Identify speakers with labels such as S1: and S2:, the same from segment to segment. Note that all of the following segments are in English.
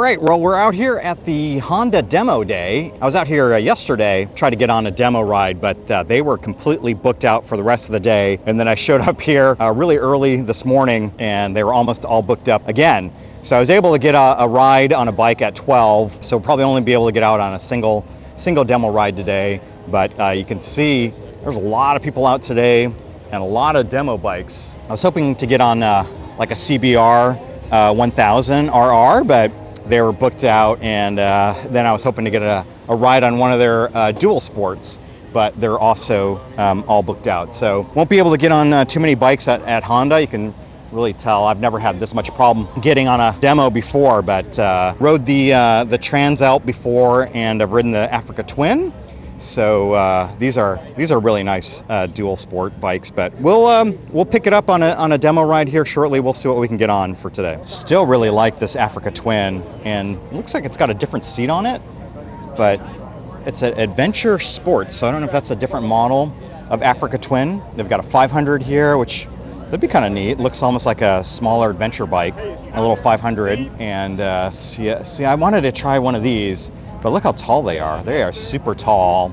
S1: right, well, we're out here at the Honda demo day. I was out here yesterday, tried to get on a demo ride, but they were completely booked out for the rest of the day. And then I showed up here really early this morning, and they were almost all booked up again. So I was able to get a ride on a bike at 12, so probably only be able to get out on a single demo ride today. But you can see there's a lot of people out today and a lot of demo bikes. I was hoping to get on like a CBR 1000 RR, but they were booked out, and then I was hoping to get a ride on one of their dual sports, but they're also all booked out. So won't be able to get on too many bikes at Honda. You can really tell I've never had this much problem getting on a demo before, but rode the Transalp before, and I've ridden the Africa Twin. So these are really nice dual sport bikes, but we'll pick it up on a demo ride here shortly. We'll see what we can get on for today. Still really like this Africa Twin, and it looks like it's got a different seat on it, but it's an Adventure Sport, so I don't know if that's a different model of Africa Twin. They've got a 500 here, which would be kind of neat. Looks almost like a smaller adventure bike, a little 500. And see, I wanted to try one of these, but look how tall they are. They are super tall.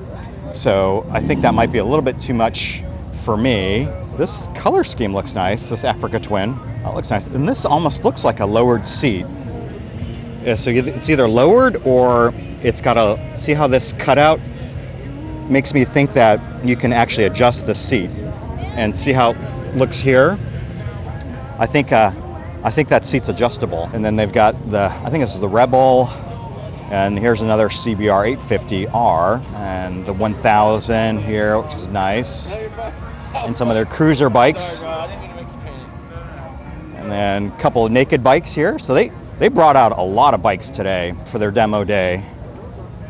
S1: So I think that might be a little bit too much for me. This color scheme looks nice, this Africa Twin. That looks nice. And this almost looks like a lowered seat. So it's either lowered or it's got a, see how this cutout makes me think that you can actually adjust the seat. And see how looks here. I think that seat's adjustable. And then they've got I think this is the Rebel, and here's another CBR 850R, and the 1000 here, which is nice, and some of their cruiser bikes, and then a couple of naked bikes here. So they brought out a lot of bikes today for their demo day,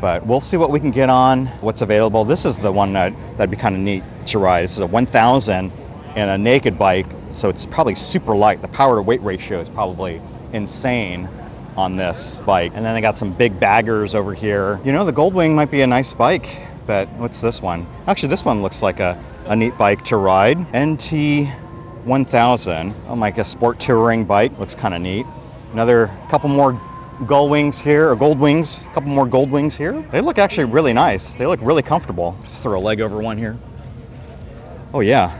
S1: but we'll see what we can get on, what's available. This is the one that'd be kind of neat to ride. This is a 1000 and a naked bike, so it's probably super light. The power to weight ratio is probably insane on this bike. And then they got some big baggers over here. You know, the Goldwing might be a nice bike, but what's this one? Actually, this one looks like a neat bike to ride. NT 1000, like a sport touring bike, looks kind of neat. Another couple more Goldwings here, or Goldwings, a couple more Goldwings here. They look actually really nice. They look really comfortable. Let's throw a leg over one here. Oh yeah.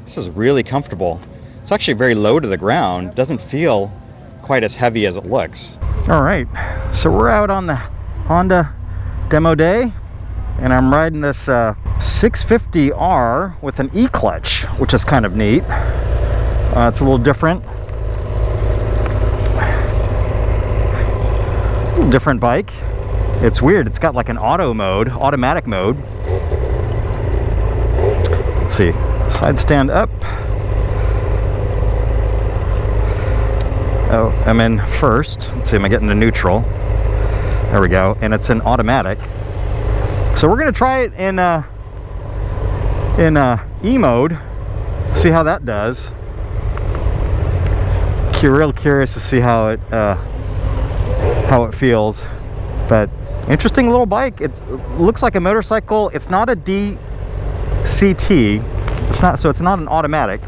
S1: This is really comfortable. It's actually very low to the ground. Doesn't feel quite as heavy as it looks. All right, so we're out on the Honda demo day, and I'm riding this 650R with an E-clutch, which is kind of neat. It's a little different. Different bike. It's weird. It's got like an automatic mode. Let's see. Side stand up. Oh, I'm in first. Let's see, am I getting to neutral? There we go. And it's an automatic. So we're gonna try it in E mode. See how that does. Real curious to see how it feels. But interesting little bike. It looks like a motorcycle. It's not a DCT. It's not an automatic.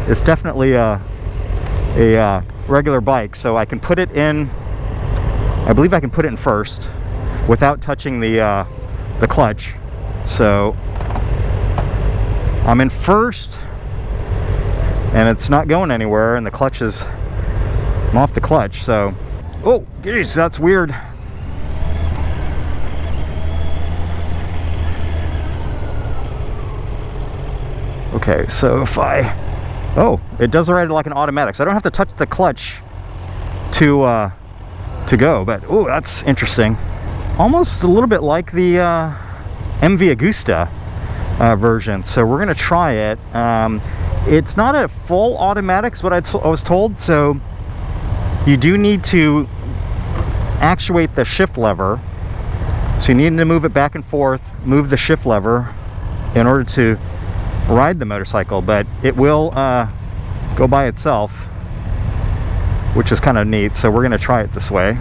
S1: It's definitely a regular bike. So I can put it in. I believe I can put it in first without touching the clutch. So I'm in first, and it's not going anywhere. And the clutch is. I'm off the clutch. So, oh, geez, that's weird. Okay, so if oh, it does ride like an automatic, so I don't have to touch the clutch to go, but oh, that's interesting. Almost a little bit like the MV Agusta version, so we're gonna try it. It's not a full automatic, is what I was told, so you do need to actuate the shift lever. So you need to move it back and forth, move the shift lever in order to ride the motorcycle, but it will go by itself, which is kind of neat. So we're going to try it this way.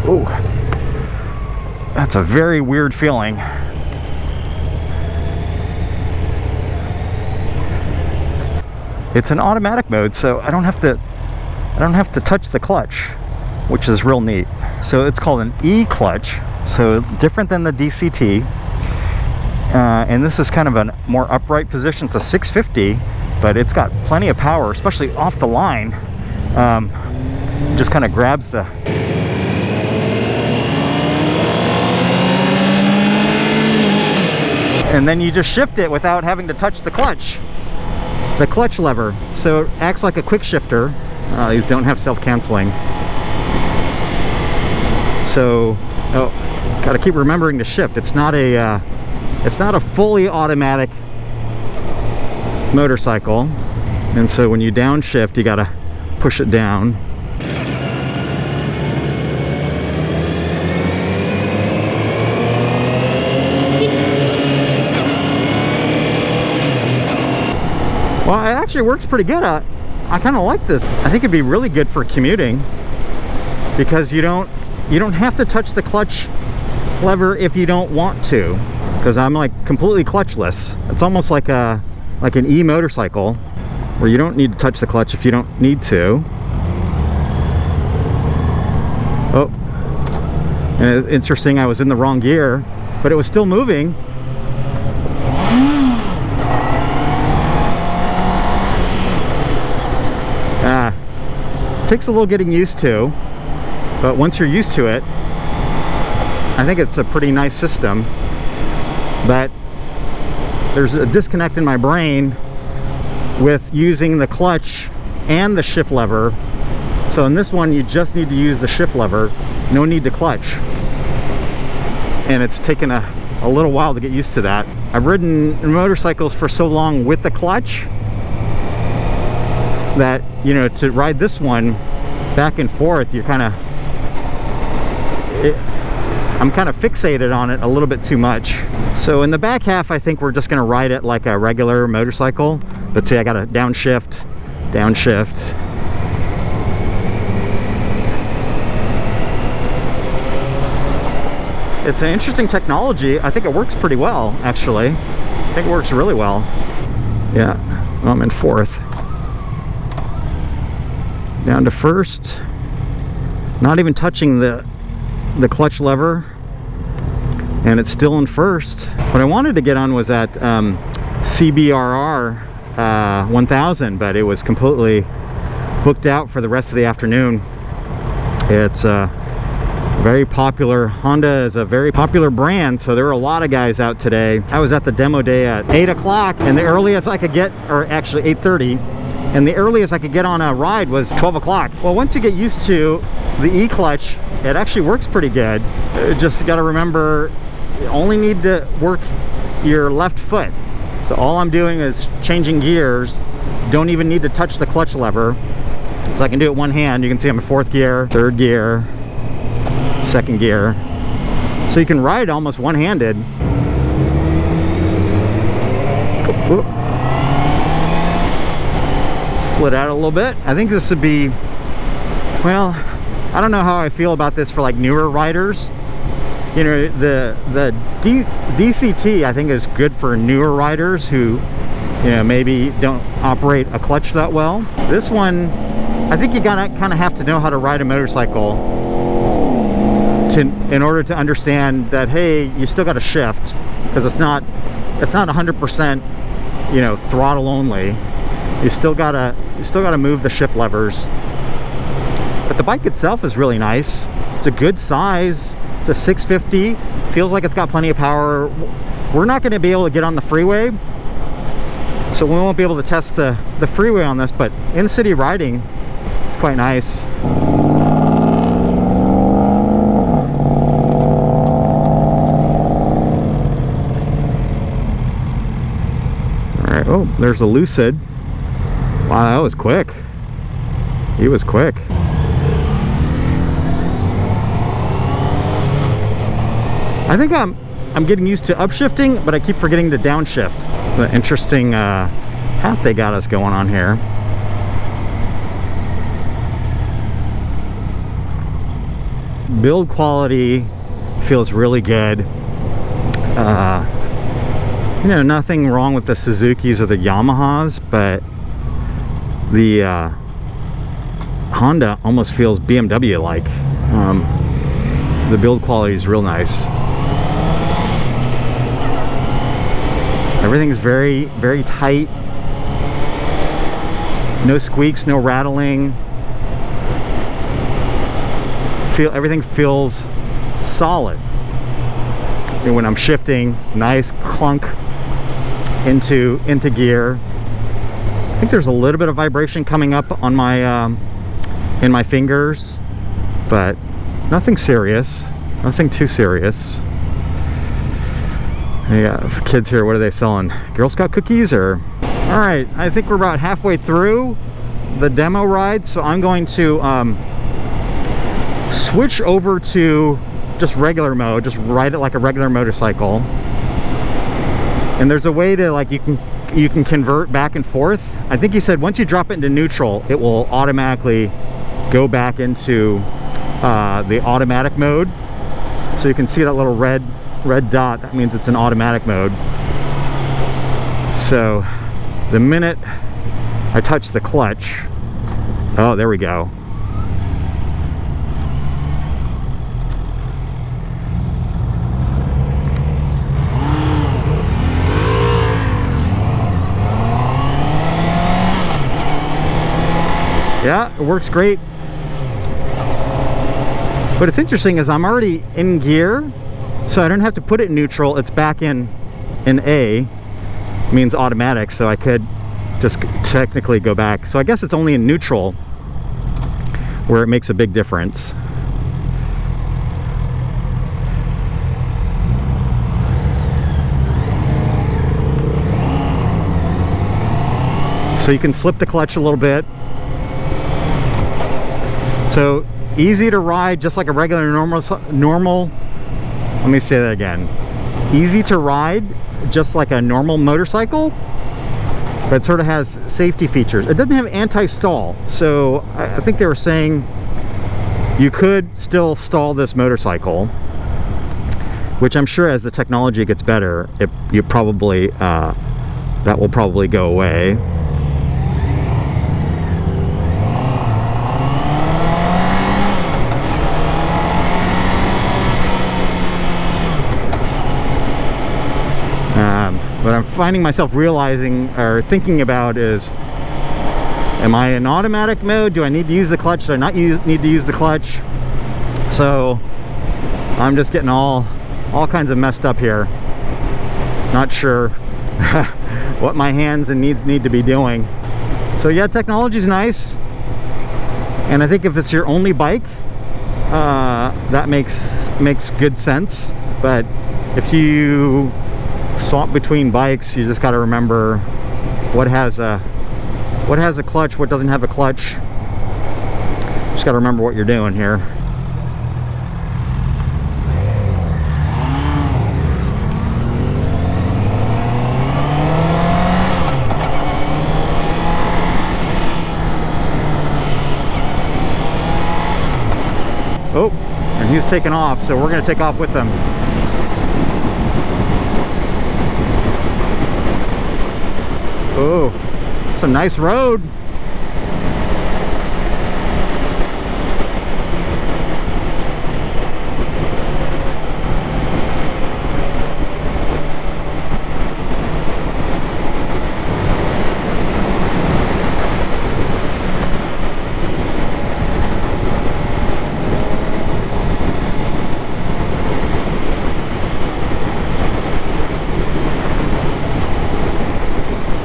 S1: Oh, that's a very weird feeling. It's an automatic mode, so I don't have to I don't have to touch the clutch, which is real neat. So it's called an E-clutch, so different than the DCT. And this is kind of a more upright position. It's a 650, but it's got plenty of power, especially off the line. Just kind of grabs the... And then you just shift it without having to touch the clutch lever. So it acts like a quick shifter. These don't have self-canceling. So, gotta keep remembering to shift. It's not a fully automatic motorcycle. And so when you downshift, you gotta push it down. Well, it actually works pretty good. I kind of like this. I think it'd be really good for commuting because you don't have to touch the clutch lever if you don't want to. Because I'm like completely clutchless. It's almost like an e-motorcycle where you don't need to touch the clutch if you don't need to. Oh, and it's interesting. I was in the wrong gear, but it was still moving. Takes a little getting used to, but once you're used to it, I think it's a pretty nice system. But there's a disconnect in my brain with using the clutch and the shift lever. So in this one, you just need to use the shift lever, no need to clutch. And it's taken a little while to get used to that. I've ridden motorcycles for so long with the clutch that, you know, to ride this one back and forth, you're kind of, I'm kind of fixated on it a little bit too much. So in the back half, I think we're just going to ride it like a regular motorcycle. But see, I got to downshift. It's an interesting technology. I think it works pretty well, actually. I think it works really well. Yeah, well, I'm in fourth. Down to first. Not even touching the clutch lever. And it's still in first. What I wanted to get on was that CBRR 1000, but it was completely booked out for the rest of the afternoon. It's very popular. Honda is a very popular brand, so there were a lot of guys out today. I was at the demo day at 8 o'clock, and the earliest I could get, or actually 8:30, and the earliest I could get on a ride was 12 o'clock. Well, once you get used to the E-clutch, it actually works pretty good. Just got to remember, you only need to work your left foot. So all I'm doing is changing gears. Don't even need to touch the clutch lever. So I can do it one hand. You can see I'm in fourth gear, third gear, second gear. So you can ride almost one-handed. Slid out a little bit. I think this would be, well, I don't know how I feel about this for like newer riders. You know, the DCT I think is good for newer riders who, you know, maybe don't operate a clutch that well. This one, I think you gotta kind of have to know how to ride a motorcycle in order to understand that, hey, you still got to shift, because it's not 100%, you know, throttle only. You still gotta move the shift levers. But the bike itself is really nice. It's a good size. It's a 650. Feels like it's got plenty of power. We're not going to be able to get on the freeway, so we won't be able to test the freeway on this, but in city riding, it's quite nice. Alright, oh, there's a Lucid. Wow, that was quick. He was quick. I think I'm getting used to upshifting, but I keep forgetting to downshift. The interesting hat they got us going on here. Build quality feels really good. You know, nothing wrong with the Suzukis or the Yamahas, but the Honda almost feels BMW-like. The build quality is real nice. Everything's very, very tight. No squeaks, no rattling. Everything feels solid. And when I'm shifting, nice clunk into gear. I think there's a little bit of vibration coming up on my in my fingers, but nothing serious, nothing too serious. Yeah, kids here, what are they selling? Girl Scout cookies or? All right, I think we're about halfway through the demo ride, so I'm going to switch over to just regular mode, just ride it like a regular motorcycle. And there's a way to, like, you can convert back and forth. I think you said once you drop it into neutral, it will automatically go back into the automatic mode. So you can see that little red dot, that means it's in automatic mode. So the minute I touch the clutch, oh, there we go. Yeah, it works great. But it's interesting is I'm already in gear, so I don't have to put it in neutral. It's back in A, means automatic, so I could just technically go back. So I guess it's only in neutral where it makes a big difference. So you can slip the clutch a little bit. So easy to ride, just like a regular normal. Let me say that again. Easy to ride, just like a normal motorcycle, but it sort of has safety features. It doesn't have anti-stall, so I think they were saying you could still stall this motorcycle, which I'm sure as the technology gets better, that will probably go away. What I'm finding myself realizing or thinking about is, am I in automatic mode? Do I need to use the clutch? Do I not need to use the clutch? So I'm just getting all kinds of messed up here. Not sure what my hands and needs need to be doing. So yeah, technology is nice, and I think if it's your only bike, that makes good sense. But if you swap between bikes, you just got to remember what has a clutch, what doesn't have a clutch. Just got to remember what you're doing here. Oh, and he's taking off, so we're going to take off with him. Oh, it's a nice road.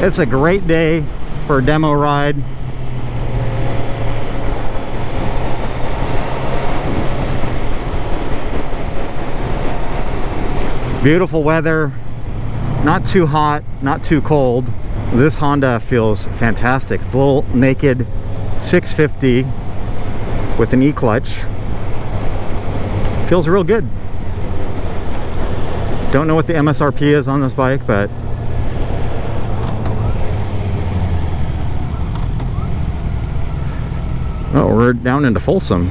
S1: It's a great day for a demo ride. Beautiful weather, not too hot, not too cold. This Honda feels fantastic. It's a little naked 650 with an E-clutch. Feels real good. Don't know what the MSRP is on this bike, but oh, we're down into Folsom.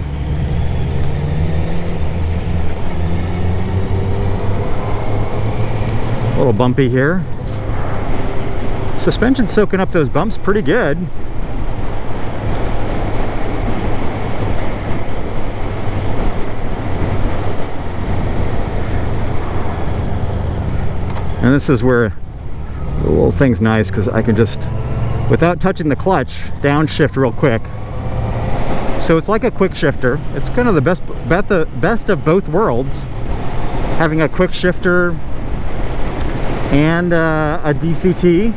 S1: A little bumpy here. Suspension soaking up those bumps pretty good. And this is where the little thing's nice, because I can just, without touching the clutch, downshift real quick. So it's like a quick shifter. It's kind of the best of both worlds, having a quick shifter and a DCT.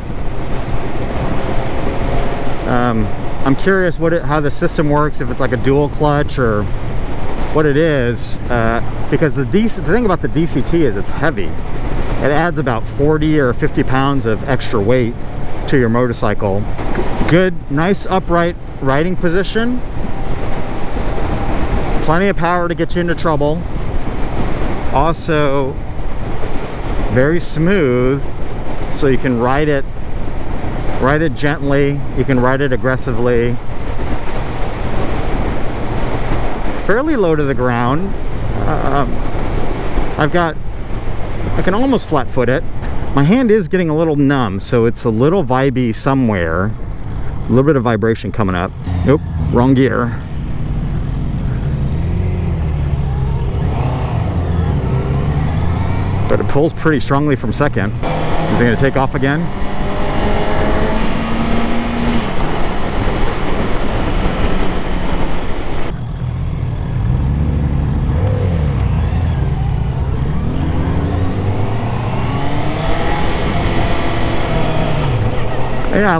S1: I'm curious how the system works, if it's like a dual clutch or what it is, because the thing about the DCT is it's heavy. It adds about 40 or 50 pounds of extra weight to your motorcycle. Good, nice upright riding position. Plenty of power to get you into trouble. Also, very smooth, so you can ride it gently, you can ride it aggressively. Fairly low to the ground. I can almost flat foot it. My hand is getting a little numb, so it's a little vibey somewhere. A little bit of vibration coming up. Nope, wrong gear. But it pulls pretty strongly from second. Is it going to take off again? Yeah, I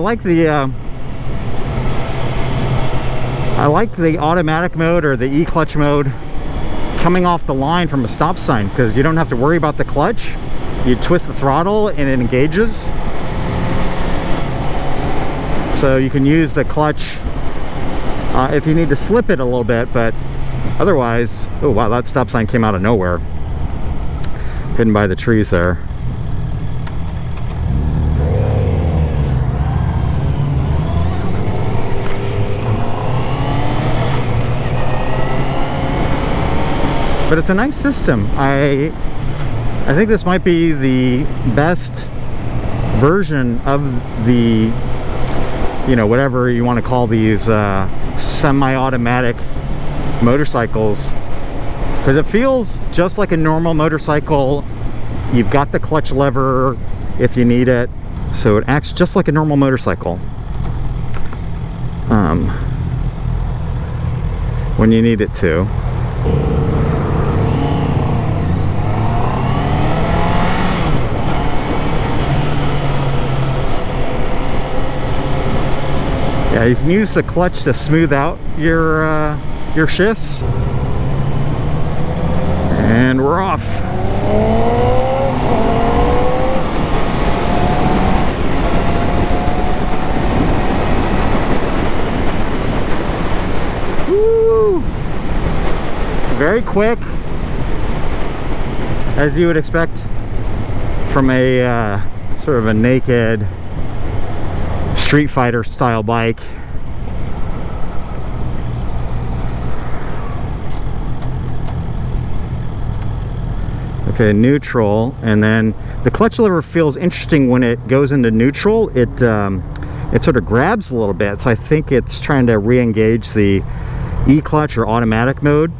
S1: like the automatic mode or the E-clutch mode coming off the line from a stop sign, because you don't have to worry about the clutch. You twist the throttle and it engages. So you can use the clutch if you need to slip it a little bit, but otherwise, oh wow, that stop sign came out of nowhere. Hidden by the trees there. But it's a nice system. I think this might be the best version of the, you know, whatever you want to call these semi-automatic motorcycles, because it feels just like a normal motorcycle. You've got the clutch lever if you need it, so it acts just like a normal motorcycle when you need it to. Yeah, you can use the clutch to smooth out your shifts. And we're off. Woo! Very quick, as you would expect from a sort of a naked Street Fighter style bike. Okay, neutral, and then the clutch lever feels interesting when it goes into neutral. It sort of grabs a little bit, so I think it's trying to re-engage the E-clutch or automatic mode.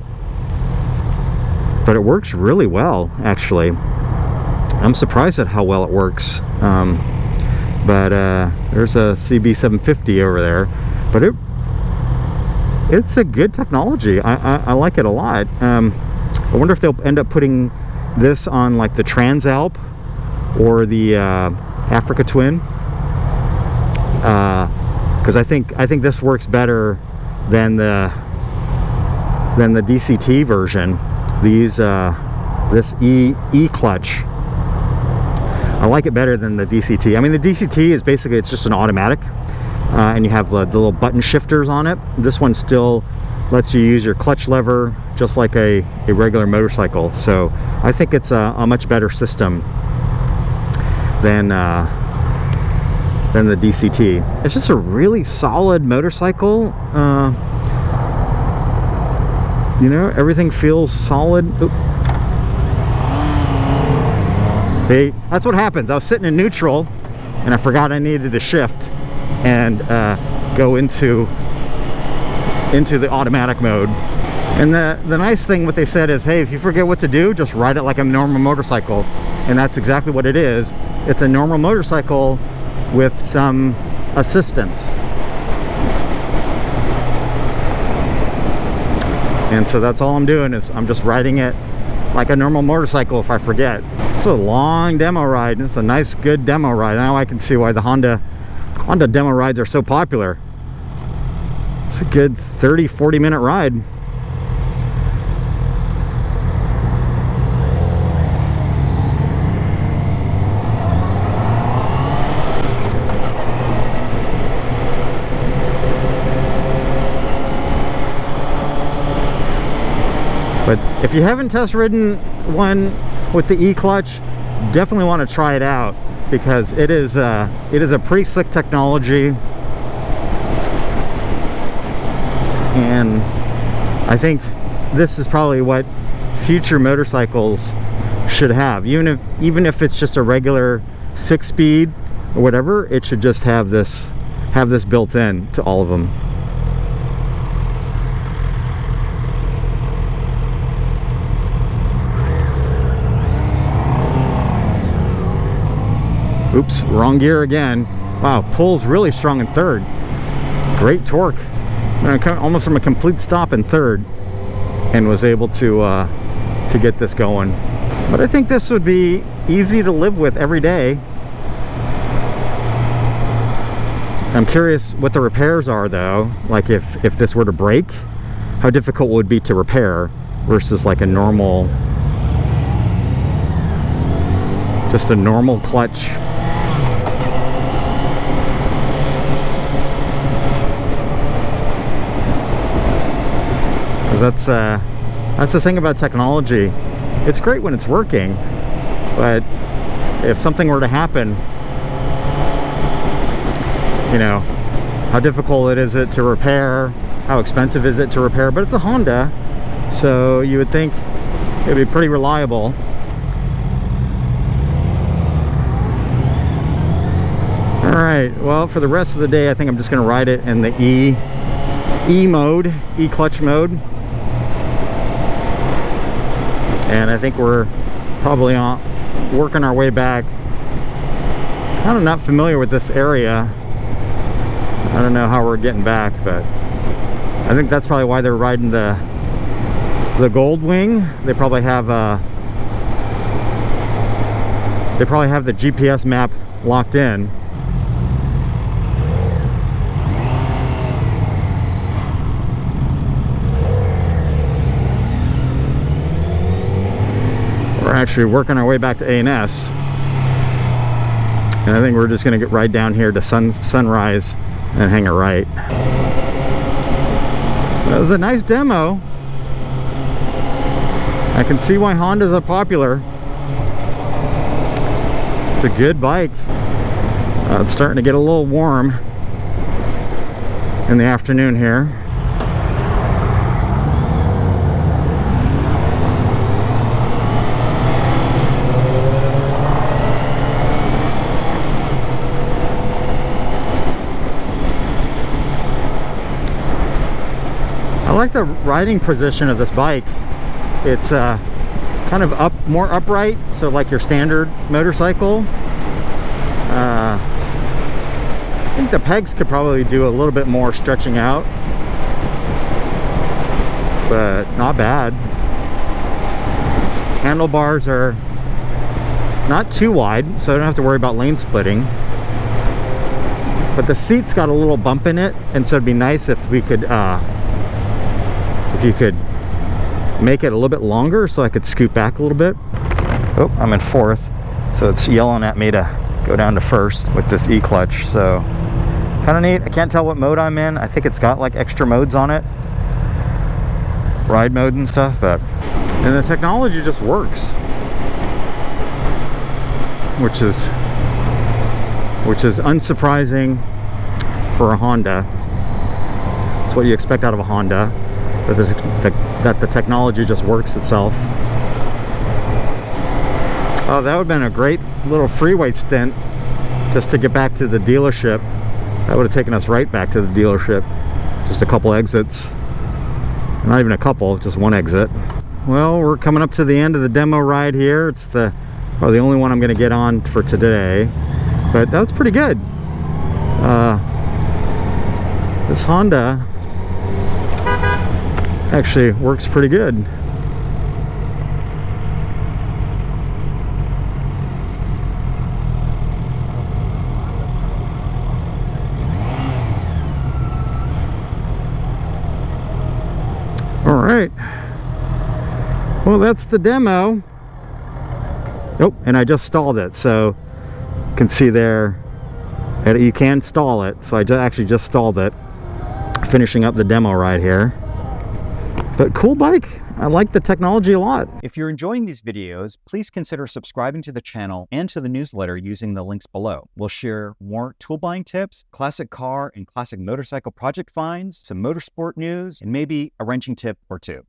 S1: But it works really well, actually. I'm surprised at how well it works. But there's a CB750 over there, but it's a good technology. I like it a lot. I wonder if they'll end up putting this on like the Transalp or the Africa Twin, because I think this works better than the DCT version. This E-clutch. I like it better than the DCT. I mean, the DCT is basically, it's just an automatic, and you have the little button shifters on it. This one still lets you use your clutch lever just like a regular motorcycle. So I think it's a much better system than the DCT. It's just a really solid motorcycle. You know, everything feels solid. Oop. See, that's what happens. I was sitting in neutral and I forgot I needed to shift and go into the automatic mode. And the nice thing, what they said is, hey, if you forget what to do, just ride it like a normal motorcycle. And that's exactly what it is. It's a normal motorcycle with some assistance. And so that's all I'm doing, is I'm just riding it like a normal motorcycle if I forget. It's a long demo ride. It's a nice, good demo ride. Now I can see why the Honda demo rides are so popular. It's a good 30-40 minute ride. But if you haven't test ridden one with the E-clutch, definitely want to try it out, because it is a pretty slick technology, and I think this is probably what future motorcycles should have. Even if it's just a regular 6-speed or whatever, it should just have this built in to all of them. Oops, wrong gear again. Wow, pulls really strong in third. Great torque. Almost from a complete stop in third, and was able to get this going. But I think this would be easy to live with every day. I'm curious what the repairs are though. Like if this were to break, how difficult would it be to repair versus like a normal, just a normal clutch. That's the thing about technology. It's great when it's working, but if something were to happen, you know, how difficult is it to repair? How expensive is it to repair? But it's a Honda, so you would think it'd be pretty reliable. All right, well, for the rest of the day, I think I'm just gonna ride it in the E mode, E-clutch mode. And I think we're probably working our way back. I'm not familiar with this area. I don't know how we're getting back, but I think that's probably why they're riding the Gold Wing. They probably have the GPS map locked in. We're actually working our way back to A&S, and I think we're just going to ride down here to Sunrise and hang a right. That was a nice demo. I can see why Hondas are popular. It's a good bike. It's starting to get a little warm in the afternoon here. I like the riding position of this bike. It's kind of more upright, so like your standard motorcycle. I think the pegs could probably do a little bit more stretching out, but not bad. Handlebars are not too wide, so I don't have to worry about lane splitting. But the seat's got a little bump in it, and so it'd be nice if we could you could make it a little bit longer so I could scoot back a little bit. Oh, I'm in fourth, so it's yelling at me to go down to first with this E-clutch, so kind of neat. I can't tell what mode I'm in. I think it's got like extra modes on it, ride mode and stuff, and the technology just works, which is unsurprising for a Honda. It's what you expect out of a Honda. That the technology just works itself. Oh, that would have been a great little freeway stint just to get back to the dealership. That would have taken us right back to the dealership. Just a couple exits. Not even a couple, just one exit. Well, we're coming up to the end of the demo ride here. It's the only one I'm going to get on for today, but that was pretty good. This Honda actually works pretty good. All right. Well, that's the demo. Oh, and I just stalled it, so you can see there that you can stall it. So I actually just stalled it, finishing up the demo ride here. But cool bike. I like the technology a lot. If you're enjoying these videos, please consider subscribing to the channel and to the newsletter using the links below. We'll share more tool buying tips, classic car and classic motorcycle project finds, some motorsport news, and maybe a wrenching tip or two.